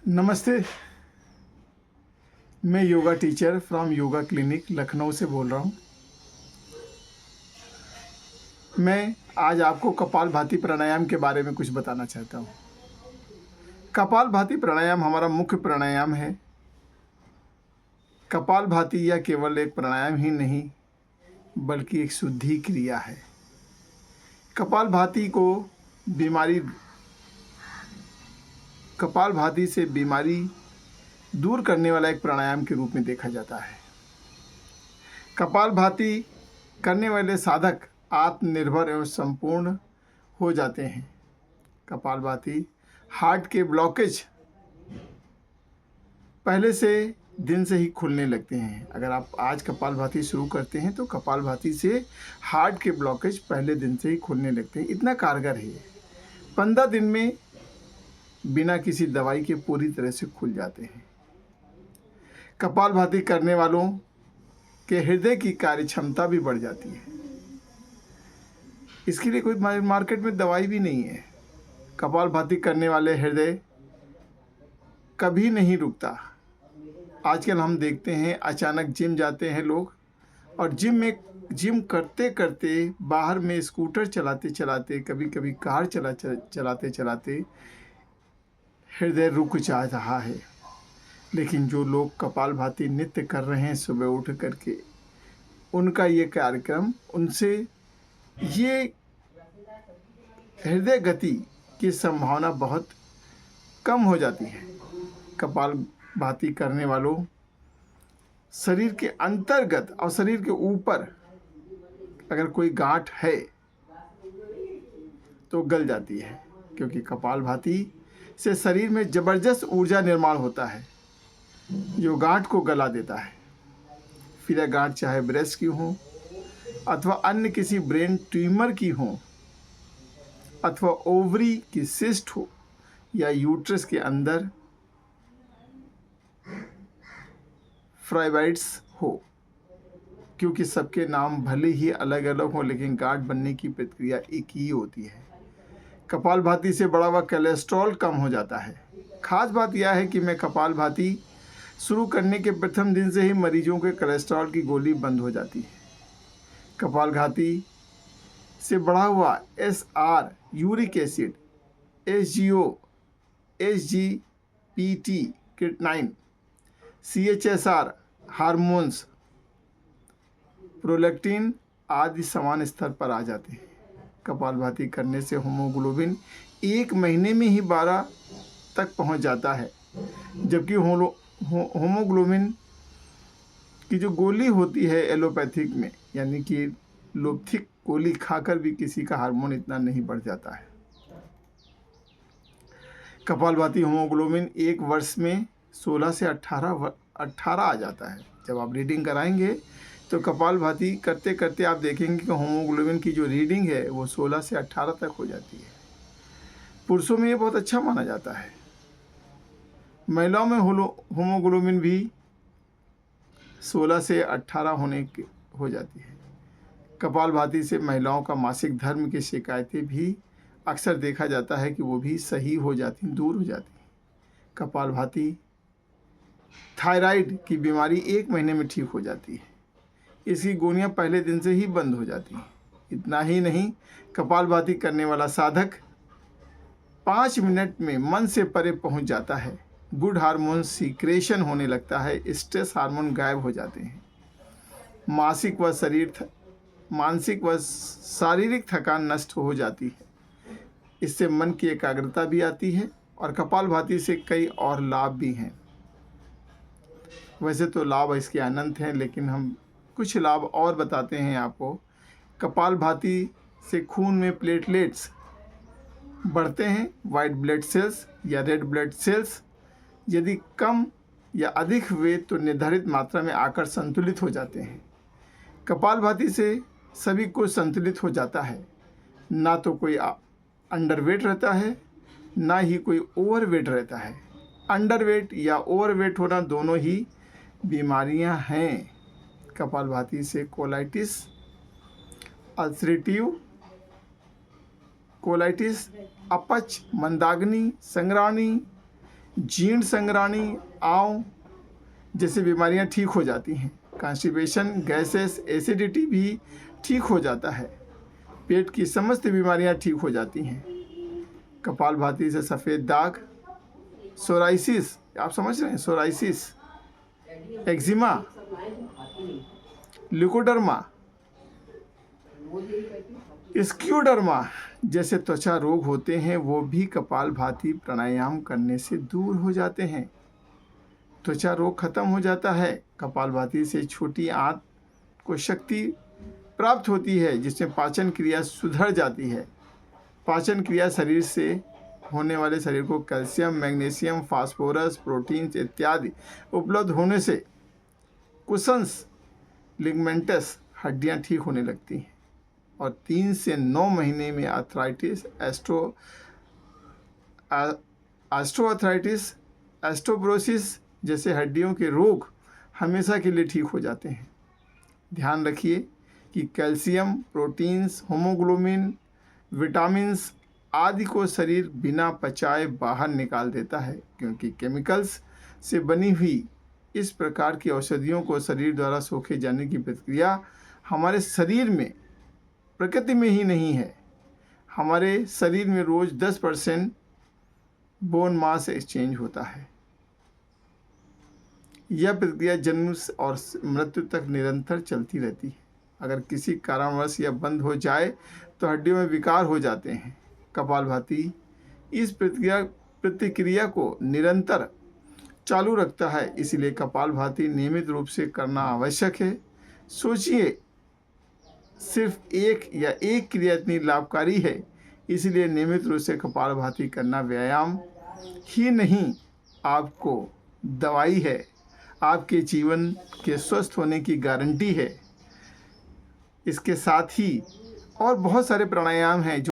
नमस्ते। मैं yoga teacher from yoga clinic Lucknow से बोल रहा हूँ। मैं आज आपको कपालभाति प्राणायाम के बारे में कुछ बताना चाहता हूँ। कपालभाति प्राणायाम हमारा मुख्य प्राणायाम है। कपालभाति यह केवल एक प्राणायाम ही नहीं बल्कि एक शुद्धि क्रिया है। कपालभाति से बीमारी दूर करने वाला एक प्राणायाम के रूप में देखा जाता है। कपालभाति करने वाले साधक आत्मनिर्भर एवं संपूर्ण हो जाते हैं। कपालभाति हार्ट के ब्लॉकेज पहले से दिन से ही खुलने लगते हैं। अगर आप आज कपालभाति शुरू करते हैं तो कपालभाति से हार्ट के ब्लॉकेज पहले दिन से ही खुलने लगते हैं। इतना कारगर है ये। 15 दिन में बिना किसी दवाई के पूरी तरह से खुल जाते हैं। कपालभाति करने वालों के हृदय की कार्य क्षमता भी बढ़ जाती है। इसके लिए कोई मार्केट में दवाई भी नहीं है। कपालभाति करने वाले हृदय कभी नहीं रुकता। आजकल हम देखते हैं अचानक जिम जाते हैं लोग और जिम करते करते बाहर में स्कूटर चलाते चलाते कभी कभी कार चलाते चलाते हृदय रुक जा रहा है। लेकिन जो लोग कपालभाति नित्य कर रहे हैं सुबह उठ करके, उनका ये कार्यक्रम उनसे ये हृदय गति की संभावना बहुत कम हो जाती है। कपालभाति करने वालों शरीर के अंतर्गत और शरीर के ऊपर अगर कोई गांठ है तो गल जाती है, क्योंकि कपालभाति से शरीर में ज़बरदस्त ऊर्जा निर्माण होता है जो गांठ को गला देता है। फिर यह गांठ चाहे ब्रेस्ट की हो अथवा अन्य किसी ब्रेन ट्यूमर की हो अथवा ओवरी की सिस्ट हो या यूट्रस के अंदर फाइब्रॉइड्स हो, क्योंकि सबके नाम भले ही अलग अलग हो लेकिन गांठ बनने की प्रक्रिया एक ही होती है। कपालभाति से बढ़ा हुआ कोलेस्ट्रॉल कम हो जाता है। खास बात यह है कि मैं कपालभाति शुरू करने के प्रथम दिन से ही मरीजों के कोलेस्ट्रॉल की गोली बंद हो जाती है। कपालभाति से बढ़ा हुआ SR uric acid, SGO, SGPT, creatinine, CHSR hormones, prolactin आदि समान स्तर पर आ जाते हैं। कपालभाति करने से होमोग्लोबिन 1 महीने में ही 12 तक पहुंच जाता है, जबकि होमोग्लोबिन की जो गोली होती है एलोपैथिक में, यानी कि लोपथिक गोली खाकर भी किसी का हार्मोन इतना नहीं बढ़ जाता है। कपालभाति होमोग्लोबिन 1 वर्ष में 16 से 18 आ जाता है। जब आप रीडिंग कराएंगे तो कपालभाति करते करते आप देखेंगे कि होमोग्लोबिन की जो रीडिंग है वो 16 से 18 तक हो जाती है। पुरुषों में ये बहुत अच्छा माना जाता है। महिलाओं में होमोग्लोबिन भी 16 से 18 हो जाती है। कपालभाति से महिलाओं का मासिक धर्म की शिकायतें भी अक्सर देखा जाता है कि वो भी सही हो जाती, दूर हो जाती। कपालभाति थायराइड की बीमारी 1 महीने में ठीक हो जाती है। इसकी गोलियां पहले दिन से ही बंद हो जाती हैं। इतना ही नहीं, कपालभाति करने वाला साधक 5 मिनट में मन से परे पहुंच जाता है। गुड हार्मोन सीक्रेशन होने लगता है, स्ट्रेस हार्मोन गायब हो जाते हैं। मानसिक व शारीरिक थकान नष्ट हो जाती है। इससे मन की एकाग्रता भी आती है और कपालभाति से कई और लाभ भी हैं। वैसे तो लाभ इसके अनंत हैं, लेकिन हम कुछ लाभ और बताते हैं आपको। कपालभाति से खून में प्लेटलेट्स बढ़ते हैं, वाइट ब्लड सेल्स या रेड ब्लड सेल्स यदि कम या अधिक हुए तो निर्धारित मात्रा में आकर संतुलित हो जाते हैं। कपालभाति से सभी को संतुलित हो जाता है। ना तो कोई अंडरवेट रहता है, ना ही कोई ओवरवेट रहता है। अंडरवेट या ओवरवेट होना दोनों ही बीमारियां हैं। कपालभाति से कोलाइटिस, अल्सरेटिव कोलाइटिस, अपच, मंदाग्नि, संग्राणी जीर्ण संग्राणी, आंव जैसी बीमारियां ठीक हो जाती हैं। कॉन्स्टिपेशन, गैसेस, एसिडिटी भी ठीक हो जाता है। पेट की समस्त बीमारियां ठीक हो जाती हैं। कपालभाति से सफ़ेद दाग, सोराइसिस, आप समझ रहे हैं, सोराइसिस, एक्जिमा, ल्यूकोडर्मा, स्क्यूडर्मा जैसे त्वचा रोग होते हैं, वो भी कपालभाति प्राणायाम करने से दूर हो जाते हैं। त्वचा रोग खत्म हो जाता है। कपालभाति से छोटी आंत को शक्ति प्राप्त होती है, जिसमें पाचन क्रिया सुधर जाती है। पाचन क्रिया शरीर से होने वाले शरीर को कैल्शियम, मैग्नीशियम, फास्फोरस, प्रोटीन्स इत्यादि उपलब्ध होने से कुशंस, लिगमेंटस हड्डियां ठीक होने लगती हैं और 3 से 9 महीने में आर्थराइटिस, ऑस्टियोआर्थराइटिस, ऑस्टियोपोरोसिस जैसे हड्डियों के रोग हमेशा के लिए ठीक हो जाते हैं। ध्यान रखिए कि कैल्शियम, प्रोटीन्स, हीमोग्लोबिन, विटामिन्स आदि को शरीर बिना पचाए बाहर निकाल देता है, क्योंकि केमिकल्स से बनी हुई इस प्रकार की औषधियों को शरीर द्वारा सोखे जाने की प्रक्रिया हमारे शरीर में, प्रकृति में ही नहीं है। हमारे शरीर में रोज़ 10% बोन मास एक्सचेंज होता है। यह प्रक्रिया जन्म और मृत्यु तक निरंतर चलती रहती है। अगर किसी कारणवश यह बंद हो जाए तो हड्डियों में विकार हो जाते हैं। कपालभाति इस प्रतिक्रिया को निरंतर चालू रखता है, इसलिए कपालभाति नियमित रूप से करना आवश्यक है। सोचिए, सिर्फ एक क्रिया इतनी लाभकारी है, इसलिए नियमित रूप से कपालभाति करना व्यायाम ही नहीं, आपको दवाई है, आपके जीवन के स्वस्थ होने की गारंटी है। इसके साथ ही और बहुत सारे प्राणायाम हैं जो